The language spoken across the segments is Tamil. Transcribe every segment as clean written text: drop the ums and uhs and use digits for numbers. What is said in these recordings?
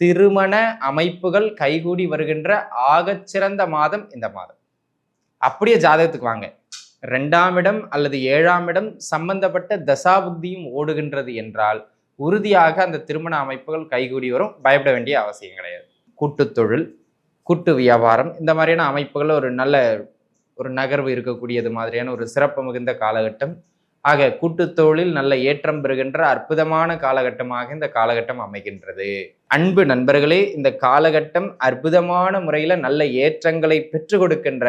திருமண அமைப்புகள் கைகூடி வருகின்ற ஆகச்சிறந்த மாதம் இந்த மாதம். அப்படியே ஜாதகத்துக்கு வாங்க. 2ஆம் இடம் அல்லது 7ஆம் இடம் சம்பந்தப்பட்ட தசாபுக்தியும் ஓடுகின்றது என்றால் உறுதியாக அந்த திருமண அமைப்புகள் கைகூடி வரும். பயப்பட வேண்டிய அவசியம் கிடையாது. கூட்டு தொழில், கூட்டு வியாபாரம், இந்த மாதிரியான அமைப்புகள் ஒரு நகர்வு இருக்கக்கூடியது மாதிரியான ஒரு சிறப்பு மிகுந்த காலகட்டம். ஆக கூட்டுத்தொழில் நல்ல ஏற்றம் பெறுகின்ற அற்புதமான காலகட்டமாக இந்த காலகட்டம் அமைகின்றது. அன்பு நண்பர்களே, இந்த காலகட்டம் அற்புதமான முறையில நல்ல ஏற்றங்களை பெற்றுக் கொடுக்கின்ற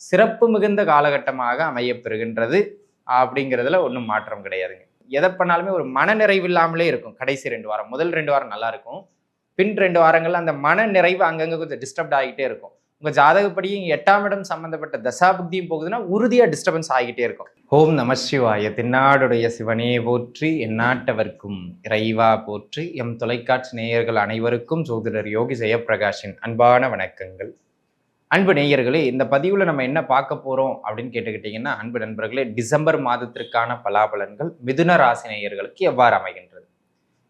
சிறப்பு மிகுந்த காலகட்டமாக அமையப்பெறுகின்றது. அப்படிங்கிறதுல ஒன்றும் மாற்றம் கிடையாதுங்க. எதை பண்ணாலுமே ஒரு மன நிறைவு இல்லாமலே இருக்கும். கடைசி 2 வாரம், முதல் 2 வாரம் நல்லா இருக்கும். பின் 2 வாரங்கள்ல அந்த மன நிறைவு அங்கங்க கொஞ்சம் டிஸ்டர்ப்ட் ஆகிட்டே இருக்கும். உங்க ஜாதகப்படி 8ஆம் இடம் சம்பந்தப்பட்ட தசாபுக்தியும் போகுதுன்னா உறுதியா டிஸ்டர்பன்ஸ் ஆகிட்டே இருக்கும். ஓம் நம சிவாய. தென்னாடுடைய சிவனே போற்றி, எந்நாட்டவர்க்கும் இறைவா போற்றி. எம் தொலைக்காட்சி நேயர்கள் அனைவருக்கும் ஜோதிடர் யோகி ஜெயப்பிரகாஷின் அன்பான வணக்கங்கள். அன்பு நேயர்களே, இந்த பதிவுல நம்ம என்ன பார்க்க போறோம் அப்படின்னு கேட்டுக்கிட்டீங்கன்னா, அன்பு நண்பர்களே, டிசம்பர் மாதத்திற்கான பலாபலன்கள் மிதுன ராசி நேயர்களுக்கு எவ்வாறு அமைகின்றது.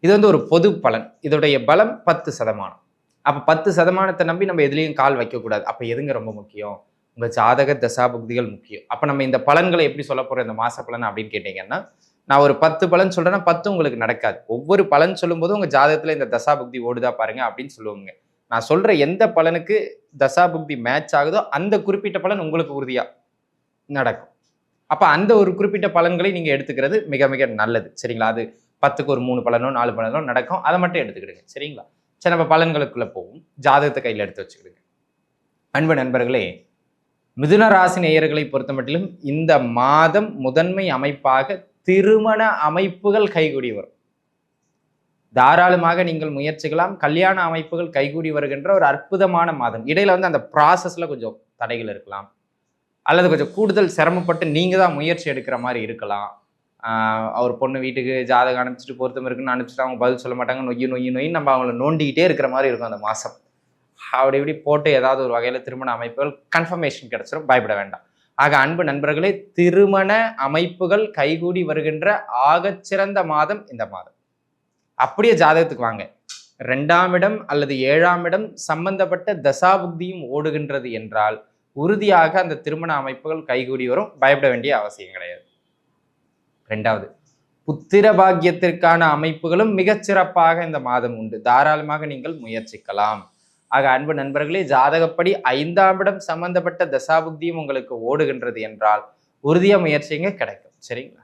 இது ஒரு பொது பலன். இதோடைய பலம் 10%. அப்ப 10% நம்பி நம்ம எதுலையும் கால் வைக்கக்கூடாது. அப்ப எதுங்க ரொம்ப முக்கியம்? உங்க ஜாதக தசாபுக்திகள் முக்கியம். அப்ப நம்ம இந்த பலன்களை எப்படி சொல்ல போறோம், இந்த மாச பலன் அப்படின்னு கேட்டீங்கன்னா, நான் ஒரு 10 பலன் சொல்றேன்னா 10 உங்களுக்கு நடக்காது. ஒவ்வொரு பலன் சொல்லும் போது உங்க ஜாதகத்துல இந்த தசாபுக்தி ஓடுதா பாருங்க அப்படின்னு சொல்லுவாங்க. நான் சொல்ற எந்த பலனுக்கு தசாபுக்தி மேட்ச் ஆகுதோ அந்த குறிப்பிட்ட பலன் உங்களுக்கு உறுதியா நடக்கும். அப்ப அந்த ஒரு குறிப்பிட்ட பலன்களை நீங்க எடுத்துக்கிறது மிக மிக நல்லது. சரிங்களா? அது 10க்கு ஒரு 3 பலனோ 4 பலனோ நடக்கும். அதை மட்டும் எடுத்துக்கிடுங்க. சரிங்களா? சரி, நம்ம பலன்களுக்குள்ள போவோம். ஜாதகத்தை கையில் எடுத்து வச்சுக்கிடுங்க. அன்பு நண்பர்களே, மிதுன ராசி நேயர்களை பொறுத்த மட்டிலும் இந்த மாதம் முதன்மை அமைப்பாக திருமண அமைப்புகள் கைகூடி வரும். தாராளமாக நீங்கள் முயற்சிக்கலாம். கல்யாண அமைப்புகள் கைகூடி வருகின்ற ஒரு அற்புதமான மாதம். இடையில அந்த ப்ராசஸ்ல கொஞ்சம் தடைகள் இருக்கலாம், அல்லது கொஞ்சம் கூடுதல் சிரமப்பட்டு நீங்க தான் முயற்சி எடுக்கிற மாதிரி இருக்கலாம். அவர் பொண்ணு வீட்டுக்கு ஜாதகம் அனுப்பிச்சிட்டு பொருத்தம் இருக்குன்னு அனுப்பிச்சிட்டு அவங்க பதில் சொல்ல மாட்டாங்க. நொய்யு நம்ம அவங்கள நோண்டிக்கிட்டே இருக்கிற மாதிரி இருக்கும் அந்த மாதம். அப்படி இப்படி போட்டு ஏதாவது ஒரு வகையில் திருமண அமைப்புகள் கன்ஃபர்மேஷன் கிடைச்சிடும். பயப்பட வேண்டாம். ஆக அன்பு நண்பர்களே, திருமண அமைப்புகள் கைகூடி வருகின்ற ஆகச்சிறந்த மாதம் இந்த மாதம். அப்படியே ஜாதகத்துக்கு வாங்க. 2ஆம் இடம் அல்லது 7ஆம் இடம் சம்பந்தப்பட்ட தசாபுக்தியும் ஓடுகின்றது என்றால் உறுதியாக அந்த திருமண அமைப்புகள் கைகூடி வரும். பயப்பட வேண்டிய அவசியம் கிடையாது. 2வது, புத்திர பாக்கியத்திற்கான அமைப்புகளும் மிகச்சிறப்பாக இந்த மாதம் உண்டு. தாராளமாக நீங்கள் முயற்சிக்கலாம். ஆக அன்பு நண்பர்களே, ஜாதகப்படி 5ஆம் இடம் சம்பந்தப்பட்ட தசாபுக்தியும் உங்களுக்கு ஓடுகின்றது என்றால் உறுதியா முயற்சிங்க, கிடைக்கும். சரிங்களா?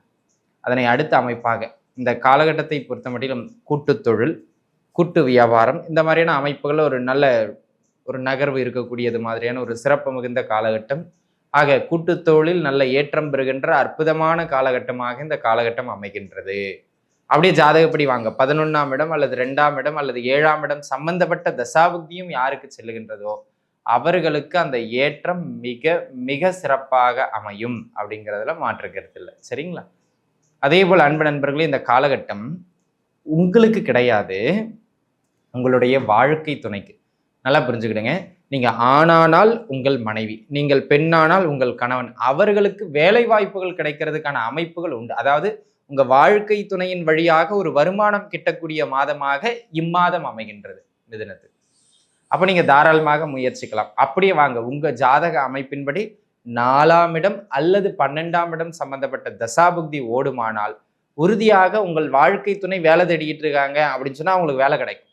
அதனை அடுத்த அமைப்பாக இந்த காலகட்டத்தை பொறுத்த மட்டிலும் கூட்டு தொழில், கூட்டு வியாபாரம், இந்த மாதிரியான அமைப்புகள் ஒரு நகர்வு இருக்கக்கூடியது மாதிரியான ஒரு சிறப்பு மிகுந்த காலகட்டம். ஆக கூட்டுத்தொழில் நல்ல ஏற்றம் பெறுகின்ற அற்புதமான காலகட்டமாக இந்த காலகட்டம் அமைகின்றது. அப்படியே ஜாதகப்படி வாங்க. 11ஆம் இடம் அல்லது 2ஆம் இடம் அல்லது 7ஆம் இடம் சம்பந்தப்பட்ட தசாபுக்தியும் யாருக்கு செல்லுகின்றதோ அவர்களுக்கு அந்த ஏற்றம் மிக மிக சிறப்பாக அமையும். அப்படிங்கிறதுல மாற்று கருத்து இல்லை. சரிங்களா? அதே போல் அன்பு நண்பர்களே, இந்த காலகட்டம் உங்களுக்கு கிடையாது, உங்களுடைய வாழ்க்கை துணைக்கு. நல்லா புரிஞ்சுக்கிடுங்க. நீங்க ஆணானால் உங்கள் மனைவி, நீங்கள் பெண்ணானால் உங்கள் கணவன், அவர்களுக்கு வேலை வாய்ப்புகள் கிடைக்கிறதுக்கான அமைப்புகள் உண்டு. அதாவது உங்க வாழ்க்கை துணையின் வழியாக ஒரு வருமானம் கிட்டக்கூடிய மாதமாக இம்மாதம் அமைகின்றது மிதுனத்துக்கு. அப்ப நீங்க தாராளமாக முயற்சிக்கலாம். அப்படியே வாங்க, உங்க ஜாதக அமைப்பின்படி 4ஆம் இடம் அல்லது 12ஆம் இடம் சம்பந்தப்பட்ட தசாபுக்தி ஓடுமானால் உறுதியாக உங்கள் வாழ்க்கை துணை வேலை தேடிக்கிட்டு இருக்காங்க அப்படின்னு சொன்னா அவங்களுக்கு வேலை கிடைக்கும்.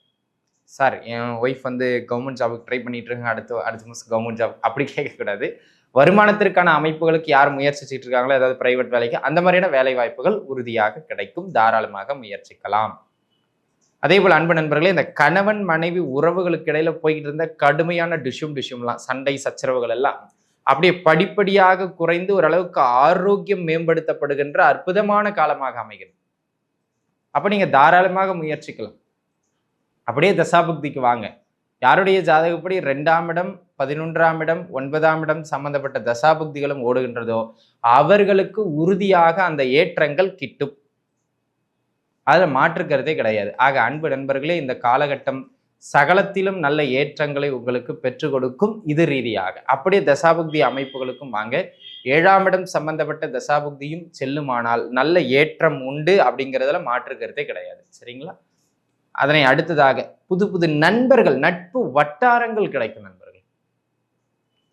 சார், என் ஒய்ஃப் கவர்மெண்ட் ஜாபுக்கு ட்ரை பண்ணிட்டு இருக்காங்க, அடுத்த மாதம் கவர்மெண்ட் ஜாப், அப்படி கேட்கக்கூடாது. வருமானத்திற்கான அமைப்புகளுக்கு யார் முயற்சிச்சுட்டு இருக்காங்களோ, ஏதாவது பிரைவேட் வேலைக்கு, அந்த மாதிரியான வேலை வாய்ப்புகள் உறுதியாக கிடைக்கும். தாராளமாக முயற்சிக்கலாம். அதே போல் அன்பு நண்பர்களே, இந்த கணவன் மனைவி உறவுகளுக்கு இடையில போய்கிட்டு இருந்த கடுமையான டிஷ்யூம்லாம், சண்டை சச்சரவுகள் எல்லாம் அப்படியே படிப்படியாக குறைந்து ஓரளவுக்கு ஆரோக்கியம் மேம்படுத்தப்படுகின்ற அற்புதமான காலமாக அமைகிறது. அப்ப நீங்க தாராளமாக முயற்சிக்கலாம். அப்படியே தசாபுக்திக்கு வாங்க. யாருடைய ஜாதகப்படி 2ஆம் இடம், 11ஆம் இடம், 9ஆம் இடம் சம்பந்தப்பட்ட தசாபுக்திகளும் ஓடுகின்றதோ அவர்களுக்கு உறுதியாக அந்த ஏற்றங்கள் கிட்டும். அதுல மாற்றுக்கிறதே கிடையாது. ஆக அன்பு நண்பர்களே, இந்த காலகட்டம் சகலத்திலும் நல்ல ஏற்றங்களை உங்களுக்கு பெற்றுக் கொடுக்கும். இது ரீதியாக அப்படியே தசாபுக்தி அமைப்புகளுக்கும் வாங்க. 7ஆம் இடம் சம்பந்தப்பட்ட தசாபுக்தியும் செல்லுமானால் நல்ல ஏற்றம் உண்டு. அப்படிங்கிறதுல மாற்றுக்கிறதே கிடையாது. சரிங்களா? அதனை அடுத்ததாக புது புது நண்பர்கள், நட்பு வட்டாரங்கள் கிடைக்கும் நண்பர்கள்.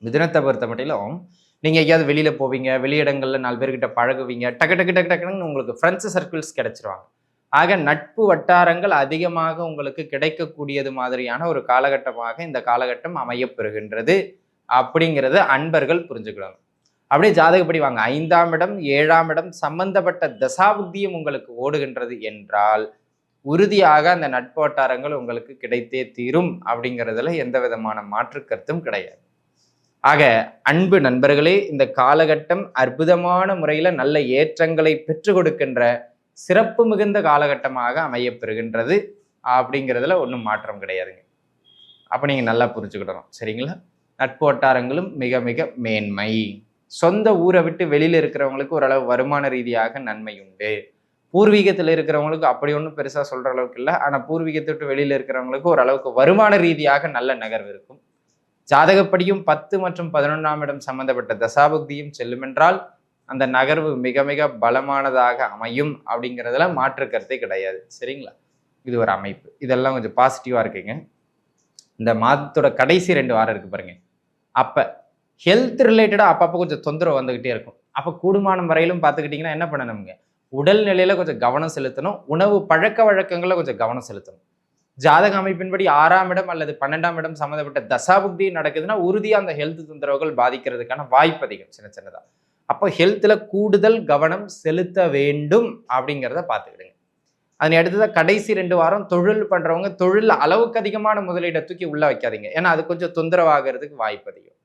மிதுனத்தை பொறுத்த மட்டிலும் நீங்க எங்கேயாவது வெளியில போவீங்க, வெளியிடங்கள்ல 4 பேர்கிட்ட பழகுவீங்க, டக்கு டக்கு டக்கு டக்குன்னு உங்களுக்கு ஃப்ரெண்ட்ஸ் சர்க்கிள்ஸ் கிடைச்சிருவாங்க. ஆக நட்பு வட்டாரங்கள் அதிகமாக உங்களுக்கு கிடைக்கக்கூடியது மாதிரியான ஒரு காலகட்டமாக இந்த காலகட்டம் அமையப்பெறுகின்றது அப்படிங்கிறத அன்பர்கள் புரிஞ்சுக்கணும். அப்படியே ஜாதகப்படி வாங்க, 5ஆம் இடம் 7ஆம் இடம் சம்பந்தப்பட்ட தசாபுத்தியும் உங்களுக்கு ஓடுகின்றது என்றால் உறுதியாக அந்த நட்பு வட்டாரங்கள் உங்களுக்கு கிடைத்தே தீரும் அப்படிங்கிறதுல எந்த விதமான மாற்று கருத்தும் கிடையாது. ஆக அன்பு நண்பர்களே, இந்த காலகட்டம் அற்புதமான முறையில் நல்ல ஏற்றங்களை பெற்று கொடுக்கின்ற சிறப்பு மிகுந்த காலகட்டமாக அமையப்பெறுகின்றது அப்படிங்கிறதுல ஒன்றும் மாற்றம் கிடையாதுங்க. அப்போ நீங்கள் நல்லா புரிஞ்சுக்கிடணும், சரிங்களா? நட்பு வட்டாரங்களும் மிக மிக மேன்மை. சொந்த ஊரை விட்டு வெளியில் இருக்கிறவங்களுக்கு ஓரளவு வருமான ரீதியாக நன்மை உண்டு. பூர்வீகத்தில் இருக்கிறவங்களுக்கு அப்படி ஒன்றும் பெருசாக சொல்கிற அளவுக்கு இல்லை. ஆனால் பூர்வீகத்தை விட்டு வெளியில் இருக்கிறவங்களுக்கு ஓரளவுக்கு வருமான ரீதியாக நல்ல நகர்வு இருக்கும். ஜாதகப்படியும் 10 மற்றும் 11ஆம் இடம் சம்பந்தப்பட்ட தசாபுக்தியும் செல்லுமென்றால் அந்த நகர்வு மிக மிக பலமானதாக அமையும் அப்படிங்கிறதுல மாற்று கருத்தே கிடையாது, சரிங்களா? இது ஒரு அமைப்பு. இதெல்லாம் கொஞ்சம் பாசிட்டிவாக இருக்குங்க. இந்த மாதத்தோட கடைசி 2 வாரம் இருக்கு பாருங்க, அப்போ ஹெல்த் ரிலேட்டடாக அப்பப்போ கொஞ்சம் தொந்தரவு வந்துகிட்டே இருக்கும். அப்போ கூடுமானம் வரையிலும் பார்த்துக்கிட்டிங்கன்னா என்ன பண்ணணுங்க, உடல்நிலையில கொஞ்சம் கவனம் செலுத்தணும், உணவு பழக்க வழக்கங்களில் கொஞ்சம் கவனம் செலுத்தணும். ஜாதக அமைப்பின்படி 6ஆம் இடம் அல்லது 12ஆம் இடம் சம்மந்தப்பட்ட தசாபுக்தி நடக்குதுன்னா உறுதியாக அந்த ஹெல்த் தொந்தரவுகள் பாதிக்கிறதுக்கான வாய்ப்பு அதிகம், சின்ன சின்னதாக. அப்போ ஹெல்த்தில் கூடுதல் கவனம் செலுத்த வேண்டும் அப்படிங்கிறத பார்த்துக்கிடுங்க. அதனை அடுத்ததாக கடைசி 2 வாரம் தொழில் பண்ணுறவங்க தொழில் அளவுக்கு அதிகமான முதலீடை தூக்கி உள்ளே வைக்காதீங்க, ஏன்னா அது கொஞ்சம் தொந்தரவாகிறதுக்கு வாய்ப்பு அதிகம்.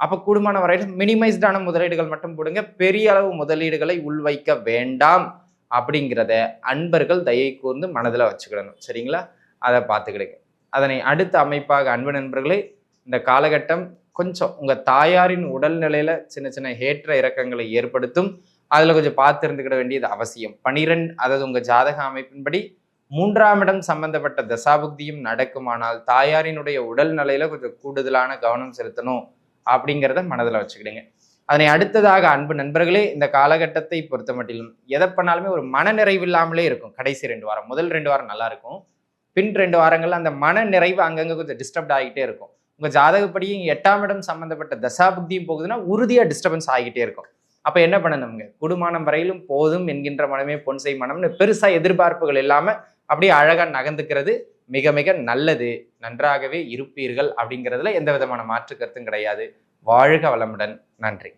அப்போ கூடுமான வரையில் மினிமைஸ்டான முதலீடுகள் மட்டும் போடுங்க, பெரிய அளவு முதலீடுகளை உள்வைக்க வேண்டாம் அப்படிங்கிறத அன்பர்கள் தயை கூர்ந்து மனதில் வச்சுக்கிடணும், சரிங்களா? அதை பார்த்துக்கிடுங்க. அதனை அடுத்த அமைப்பாக அன்பு நண்பர்களே, இந்த காலகட்டம் கொஞ்சம் உங்கள் தாயாரின் உடல்நிலையில் சின்ன சின்ன ஏற்ற இறக்கங்களை ஏற்படுத்தும். அதில் கொஞ்சம் பார்த்து இருந்துக்கிட வேண்டியது அவசியம். 12, அதாவது உங்கள் ஜாதக அமைப்பின்படி 3ஆம் இடம் சம்பந்தப்பட்ட தசாபுக்தியும் நடக்குமானால் தாயாரினுடைய உடல்நிலையில் கொஞ்சம் கூடுதலான கவனம் செலுத்தணும் அப்படிங்கிறத மனதில் வச்சுக்கிடுங்க. அதனை அடுத்ததாக அன்பு நண்பர்களே, இந்த காலகட்டத்தை பொறுத்த மட்டிலும் எதை பண்ணாலுமே ஒரு மன நிறைவு இல்லாமலே இருக்கும். கடைசி 2 வாரம், முதல் 2 வாரம் நல்லா இருக்கும், பின் 2 வாரங்கள்ல அந்த மன நிறைவு அங்கங்கே கொஞ்சம் டிஸ்டர்ப்ட் ஆகிட்டே இருக்கும். உங்கள் ஜாதகப்படியும் 8ஆம் இடம் சம்பந்தப்பட்ட தசாபுக்தியும் போகுதுன்னா உறுதியாக டிஸ்டர்பன்ஸ் ஆகிட்டே இருக்கும். அப்போ என்ன பண்ணணுங்க, குடும்பம் வரையிலும் போதும் என்கின்ற மனமே பொன்சை மனம்னு பெருசாக எதிர்பார்ப்புகள் இல்லாமல் அப்படியே அழகாக நகர்ந்துக்கிறது மிக மிக நல்லது. நன்றாகவே இருப்பீர்கள் அப்படிங்கிறதுல எந்த விதமான மாற்று கருத்தும் கிடையாது. வாழ்க வளமுடன். நன்றி.